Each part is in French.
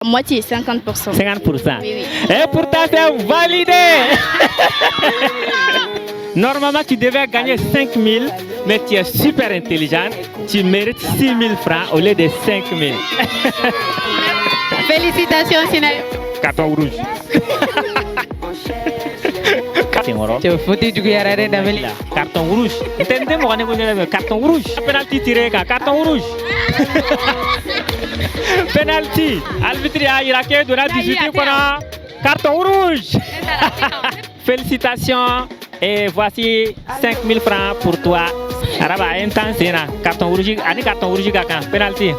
Moitié, 50%. 50%. Oui, oui. Et pourtant, c'est validé. Normalement, tu devais gagner 5 000, mais tu es super intelligente. Tu mérites 6 000 francs au lieu de 5 000. Félicitations, Sinaï. Carton rouge. Tu foutu du Guyarare d'Amélie. Carton rouge. Carton rouge. Penalty tiré, carton rouge. Penalty. Arbitre a iraké de la 18 carton rouge. Félicitations. Et voici 5 000 francs pour toi. Araba, intense, carton rouge. Carton rouge, penalty.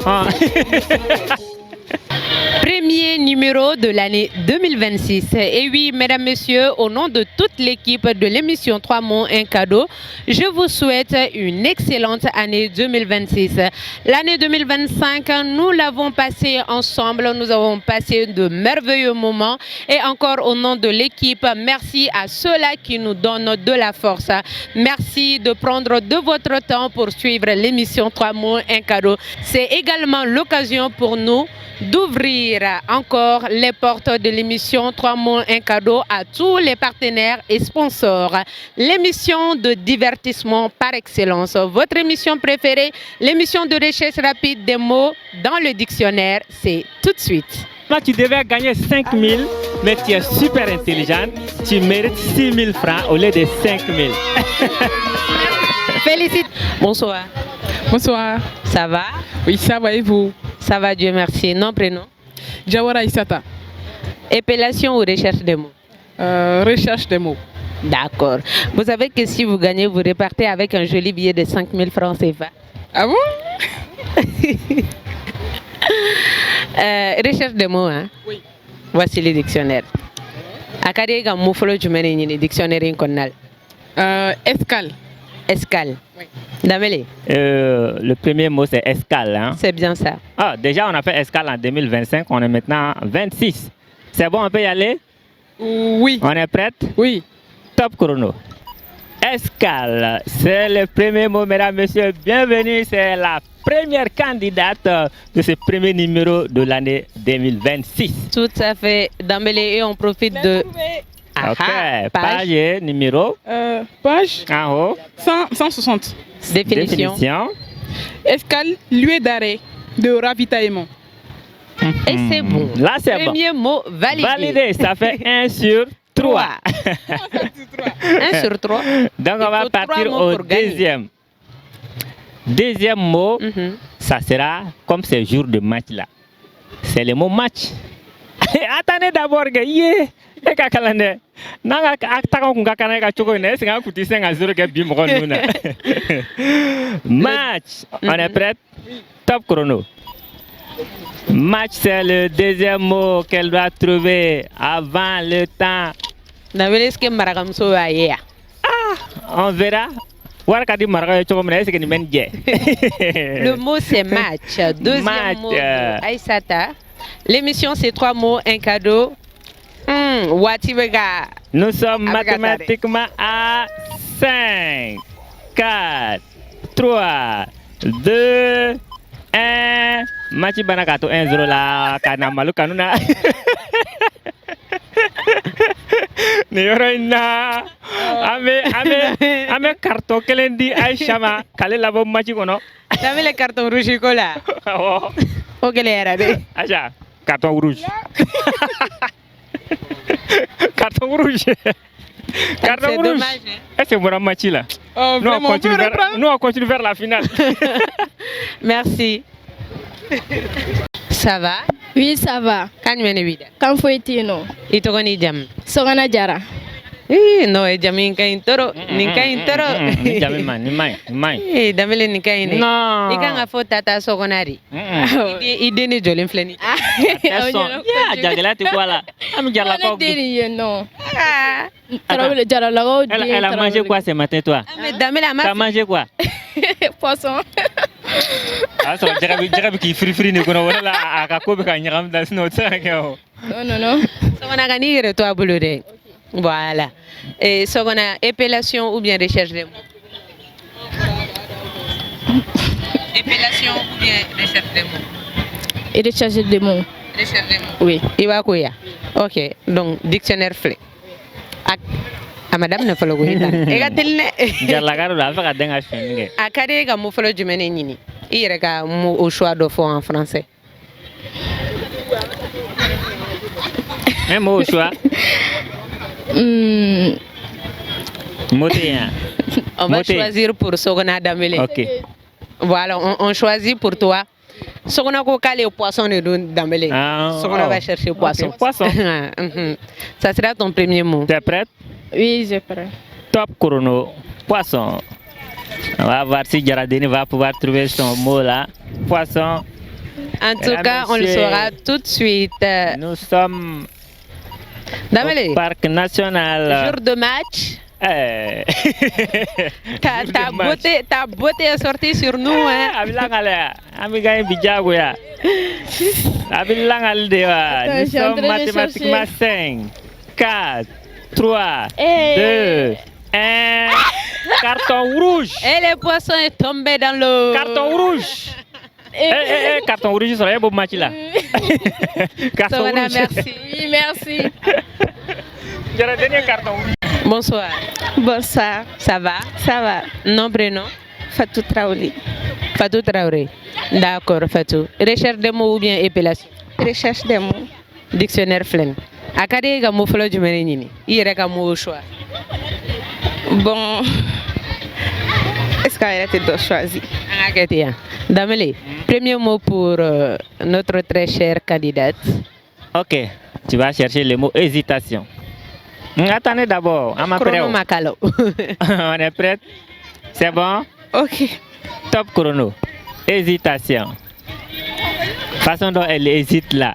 Premier numéro de l'année 2026. Et oui, mesdames, messieurs, au nom de toute l'équipe de l'émission 3 mots, un cadeau, je vous souhaite une excellente année 2026. L'année 2025, nous l'avons passée ensemble. Nous avons passé de merveilleux moments. Et encore au nom de l'équipe, merci à ceux-là qui nous donnent de la force. Merci de prendre de votre temps pour suivre l'émission 3 mots, un cadeau. C'est également l'occasion pour nous d'ouvrir encore les portes de l'émission 3 mots, un cadeau à tous les partenaires et sponsors. L'émission de divertissement par excellence, votre émission préférée, l'émission de recherche rapide des mots dans le dictionnaire, c'est tout de suite. Là, tu devais gagner 5 000, mais tu es super intelligente. Tu mérites 6 000 francs au lieu de 5 000. Félicite. Bonsoir. Bonsoir. Ça va? Oui, ça va et vous? Ça va, Dieu merci. Nom, prénom? Jawara Issata. Épellation ou recherche des mots? Recherche des mots. D'accord. Vous savez que si vous gagnez, vous repartez avec un joli billet de 5 000 francs CFA. Ah bon? Recherche des mots, hein? Oui. Voici les dictionnaires. Akade ga mufolo jumene ni dictionnaire inconal. Escale. Escale. Oui. Damele. Le premier mot, c'est escale. Hein? C'est bien ça. Ah, déjà, on a fait escale en 2025. On est maintenant 26. C'est bon, on peut y aller? Oui. On est prête? Oui. Top chrono. Escale, c'est le premier mot, mesdames, messieurs. Bienvenue, c'est la première candidate de ce premier numéro de l'année 2026. Tout à fait. Damele, et on profite de... Ok, page et numéro. Page En haut. 160. Définition. Escale, lieu d'arrêt, de ravitaillement. Et c'est bon. Là, c'est bon. Premier mot validé. Validé, ça fait 1 sur 3. 1 sur 3. Donc, on va partir au deuxième. Deuxième mot, ça sera comme ces jours de match là. C'est le mot match. Attendez d'abord, yeah. Match, on est prête? Top chrono. Match, c'est le deuxième mot qu'elle doit trouver avant le temps. On verra. Le mot c'est match. Deuxième match. mot de Aïssata. L'émission c'est 3 mots, un cadeau. Nous sommes mathématiquement à 5, 4, 3, 2, 1. Machi banakato 1-0 la kanamalu kanuna. Neyorina. Ame carton kelendi Aïchama. Kale labo machi kono. T'avais le carton rouge là. Ok, les Aja, carton rouge. Carton rouge. Carton rouge. Dommage, hein? Est-ce que c'est match là? Nous on continue vers la finale. Merci. Ça va? Oui, ça va. Quand tu es Quand faut être non. Et tu connais jam? Sogana Jara. Non, jam ninka intoro. Ninka intoro. Jam man. Damele ninka ini. Non. Ika nga fo tata sogonari. Ide ni jolin fleni. Ya, jagala tu quoi là? Ami jala ko. Non. Jara lago. Elle a mangé quoi ce matin toi? Damele a T'as mangé quoi? Poisson. Ah, so jarabi ki free ni kono wala aka ko be ka nyam dans notre sac. Non. Sogona gani re to abulude. Voilà. Et sogona épellation ou bien recherche des mots? Épellation ou bien recherche des mots? Et recherche des mots. Oui. Iwakuya. Ok, donc dictionnaire flé. A madame ne folo gohita. Egatilne. Jalagaro la fa ka denga shenige. A kade ka mu folo jumene nyini. I yɛrɛ ka mu au choix de fond en français. Un mot au choix. Motéen. On va choisir pour Sogona Dambélé. Ok. Voilà, on choisit pour toi. Sogona ko kale poisson de Dambélé. Sogona va chercher poisson. Okay, poisson. Ça sera ton premier mot. Tu es prête? Oui, je prends. Top chrono. Poisson. On va voir si Jaradini va pouvoir trouver son mot là. Poisson. En tout cas, on le saura tout de suite. Nous sommes Dambélé. au parc national. Jour de match. Ta beauté est sortie sur nous, hein. Nous sommes mathématiquement 5, 4, 3, 2, 1. Carton rouge. Et le poisson est tombé dans l'eau. Carton rouge. Carton rouge sur un beau match là. Carton rouge. Merci. Oui, merci. J'ai le dernier carton rouge. Bonsoir. Bonsoir. Ça va? Ça va. Nom, prénom? Fatou Traoré. Fatou Traoré. D'accord, Fatou. Recherche des mots ou bien épellation? Recherche des mots. Dictionnaire Flen. Akade ga mo folo jumene nyini. Ire ga mo au choix. Bon. Est-ce qu'elle a été choisie? Dambélé, premier mot pour notre très chère candidate. Ok, tu vas chercher le mot hésitation. Attendez d'abord, Chrono Makalo. On est prête? C'est bon? Ok. Top chrono. Hésitation. Façon dont elle hésite là.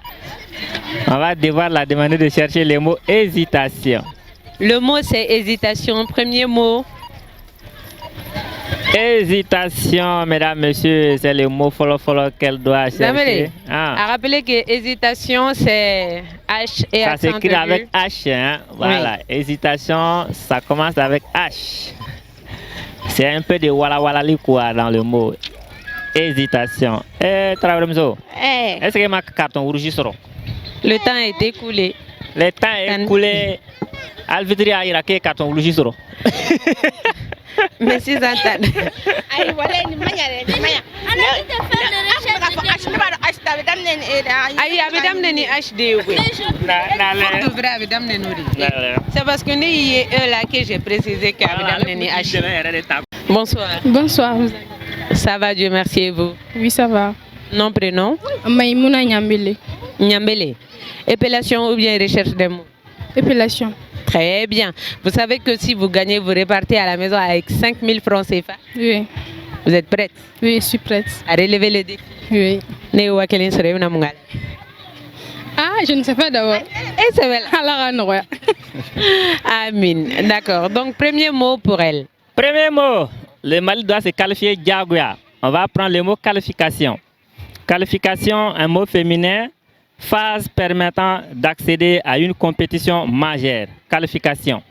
On va devoir la demander de chercher le mot hésitation. Le mot c'est hésitation. Premier mot. Hésitation, mesdames, messieurs, c'est le mot follow qu'elle doit chercher. À rappeler que hésitation c'est H et ça accent s'écrit avec H, hein? Voilà. Oui. Hésitation, ça commence avec H. C'est un peu de wala wala quoi dans le mot hésitation. Est-ce que ma carton rouge sera? Le temps est écoulé. Le temps est écoulé. Alvidri a iraké carton rouge sera. Merci Zantan. C'est parce que nous là que j'ai précisé Bonsoir. Bonsoir. Ça va, Dieu merci, et vous? Oui, ça va. Nom, prénom? Maïmouna Nyambele. Nyambele. Épellation ou bien recherche des mots? Épellation. Très bien. Vous savez que si vous gagnez, vous repartez à la maison avec 5 000 francs CFA? Oui. Vous êtes prête? Oui, je suis prête. À relever le défi? Oui. Ah, je ne sais pas d'abord. Et c'est belle. Amin. D'accord. Donc, premier mot pour elle. Premier mot. Le Mali doit se qualifier Diagoya. On va prendre le mot qualification. Qualification, un mot féminin. Phase permettant d'accéder à une compétition majeure. Qualification.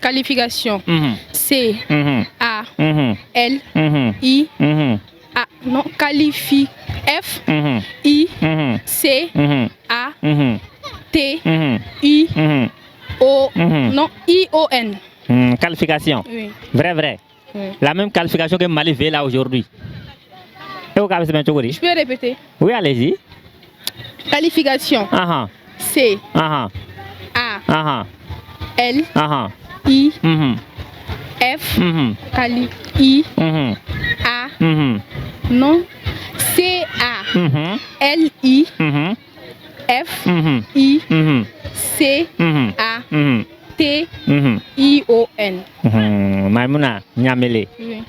Qualification. C. A. L. I. A. Non, qualifie. F. I. C. A. T. I. O. Non, I. O. N. Qualification. Oui. Vrai. Oui. La même qualification que Mali fait là aujourd'hui. Je peux répéter? Oui, allez-y. Qualification. C. A. L. I. F. I. A. Non. C. A. L. I. F. I. C. A. T. I. O. N. Maïmouna Nyambele. Oui.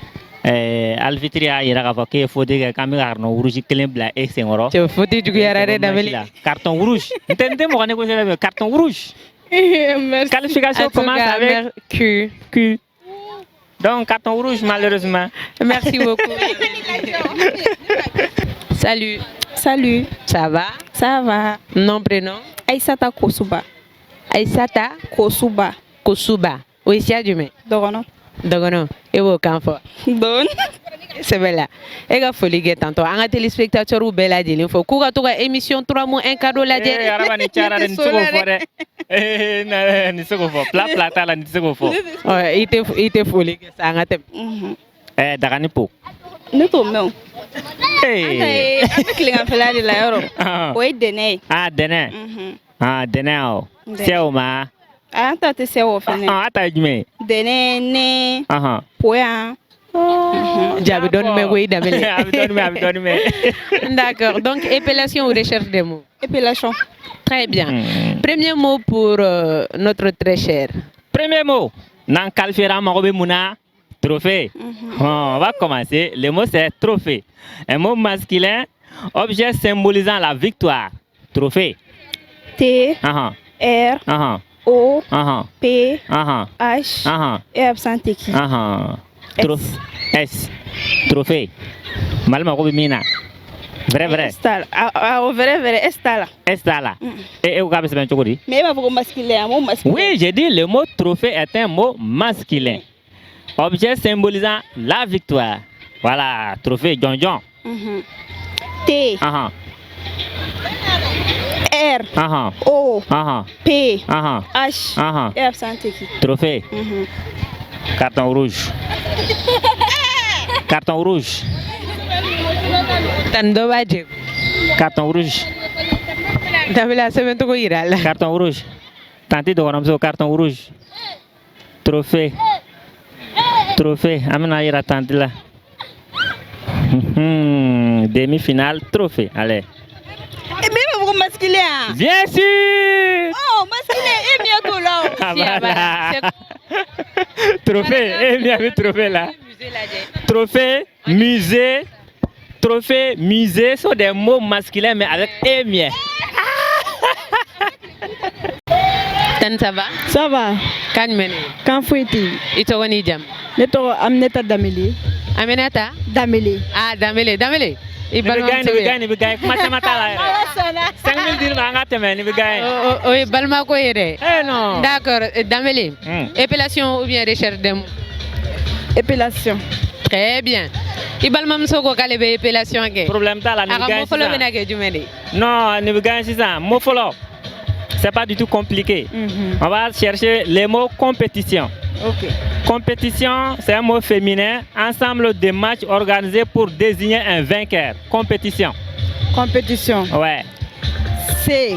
Alvitria ira ka fɔ k'e faute kɛ k'an bɛ ka carton rouge kelen bila e senkɔrɔ. Cɛ faute juguyara dɛ Dambélé. Carton rouge. N tɛ mɔgɔ négocier mais carton rouge. Merci. Qualification commence avec Q. Donc carton rouge malheureusement. Merci beaucoup. Salut. Salut. Ça va? Ça va. Nom, prénom? Aïssata Kosuba. Aïssata Kosuba. Kosuba. Oui, c'est du mais. Dogono. Dogono. Et vous, quand faut? Don. C'est vrai là. Et ga foli ge tantôt. Anga téléspectateur ou bella de l'info. Kuga to ga émission 3 mots un cadeau la de. Araba ni chara ni soko fore. Na ni soko fo. Plata la ni soko fo. Ouais, ite foli ge sa anga tem. Daga ni po. Ne to meu. Eh. Ante klinga fela de la yoro. Oi dene. Ah, dene. Dene o. Seo ma. Anta te se wo fene. Ata jume. Dene ne. Poya. J'avais donné oui d'amener. Abdonne. D'accord. Donc épellation ou recherche des mots. Épellation. Très bien. Premier mot pour notre très cher. Premier mot. Nan kalfera marobe muna. Trophée. On va commencer. Le mot c'est trophée. Un mot masculin, objet symbolisant la victoire. Trophée. T. R. O. P. H. Et absente qui. S. Trophée. Malma ko mina. Vrai. Estala. Vrai. Estala. Estala. Et vous avez bien chokori. Mais il va vous masculin, un mot masculin. Oui, j'ai dit le mot trophée est un mot masculin. Objet symbolisant la victoire. Voilà, trophée John. T. R. O. P. H. Et absente qui. Trophée. Carton rouge. Carton rouge. Tando baje. Carton rouge. Davila semaine to iral. Carton rouge. Tanti do ramso carton rouge. Trophée. Amena ira tanti là. Demi-finale, trophée. Allez. Et même vous masculin. Bien sûr. Oh, masculin et bientôt là. Voilà. Trophée. Et bien vu trophée là. Trophée, musée sont des mots masculins mais avec émier. Tan ça va? Ça va. Kan mene. Kan foueti. Ito woni jam. Neto Aminata Dameli. Aminata? Dameli. Ah, Dameli. Ni bigay. Mata la. 5000 dirhams nga teme ni bigay. Oui, balma ko yere. Non. D'accord, Dameli. Épellation ou bien recherche des mots? Épellation. Très bien. Ibalma msoko kale be épellation ke. Problème ta la ni bigay. Mo folo bena ke jumeni. Non, ni bigay c'est ça. Mo folo. C'est pas du tout compliqué. On va chercher les mots compétition. Ok. Compétition, c'est un mot féminin, ensemble de matchs organisés pour désigner un vainqueur. Compétition. Compétition. Ouais. C.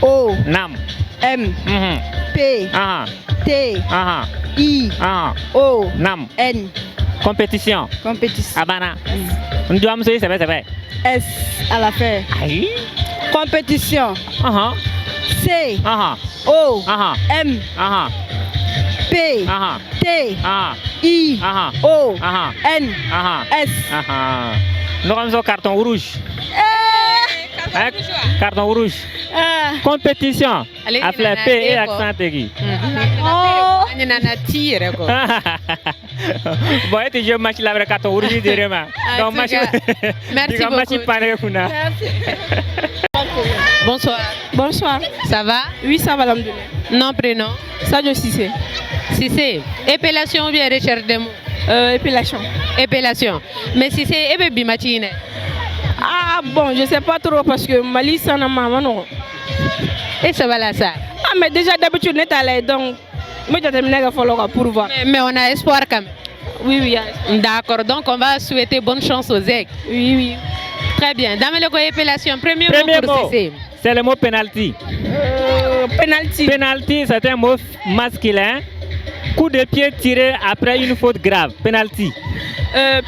O. O. Nam. M. P. T. I. O. Nam. N. Compétition. Abana. On doit me dire c'est vrai. S à la fin. Aïe. Compétition. C. O. M. P. T. I. O. N. S. Nous avons un carton rouge. Carton rouge. Compétition. Appelé P et accent aigu. Bon, et je match la carton rouge directement. Donc match. Merci beaucoup. Bonsoir. Ça va? Oui, ça va l'amdoulilah. Non, prénom? Sadio Cissé. Cissé. Épellation ou bien recherche des mots? Épellation. Mais Cissé, et bien bimatine. Ah bon, je sais pas trop parce que Mali ça n'a pas non. Et ça va là ça? Ah mais déjà d'habitude n'est allé donc moi je terminer pour voir. Mais on a espoir quand même. Oui. D'accord, donc on va souhaiter bonne chance aux aigles. Oui. Très bien. Dans le épellation, premier mot pour Cissé. C'est le mot penalty. Penalty, c'est un mot masculin. Coup de pied tiré après une faute grave. Penalty.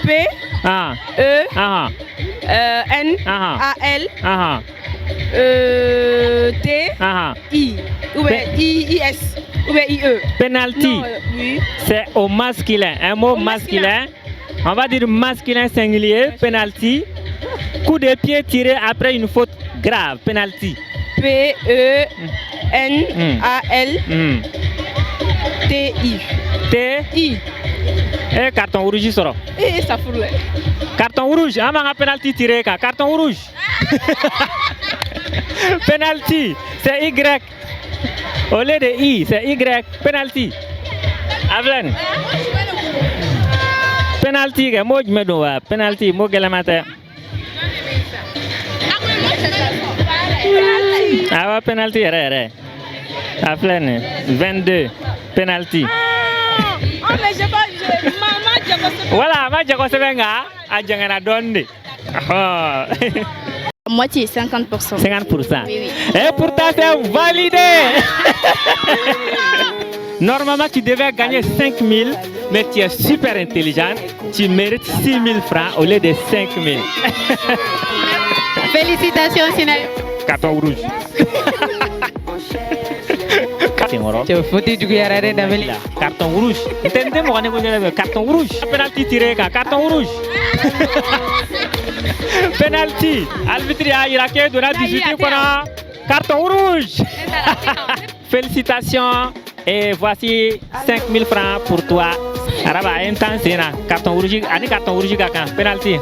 P. E. N. A. L. T. I. Ou bien I-S. Ou bien I-E. Penalty. Oui. C'est au masculin. Un mot masculin. On va dire masculin singulier. Penalty. Coup de pied tiré après une faute grave. Penalty. P. E. N. A. L. T. I. T. Et carton rouge sera. Et ça fout là. Carton rouge. On va penalty tiré. Carton rouge. Penalty. C'est Y. Au lieu de I, c'est Y. Penalty. Avlen. penalty ke mo jme do wa penalty mo gele mate awa penalty re a pleine 22 penalty Oh mais je pas voilà ma jago sebenga a jangana donde moitié 50%. 50%. Oui. Et pourtant c'est validé. Normalement tu devais gagner 5 000, mais tu es super intelligent, tu mérites 6 000 francs au lieu de 5 000. Félicitations Sinaï. Carton rouge. Tu foutu du yarare d'Amélie. Carton rouge. Entendez moi carton rouge. Penalty tiré carton rouge. Penalty. Arbitre a iraké de la 18 carton rouge. Félicitations et voici 5 000 francs pour toi. Araba intense carton rouge, ani carton rouge kaka penalty.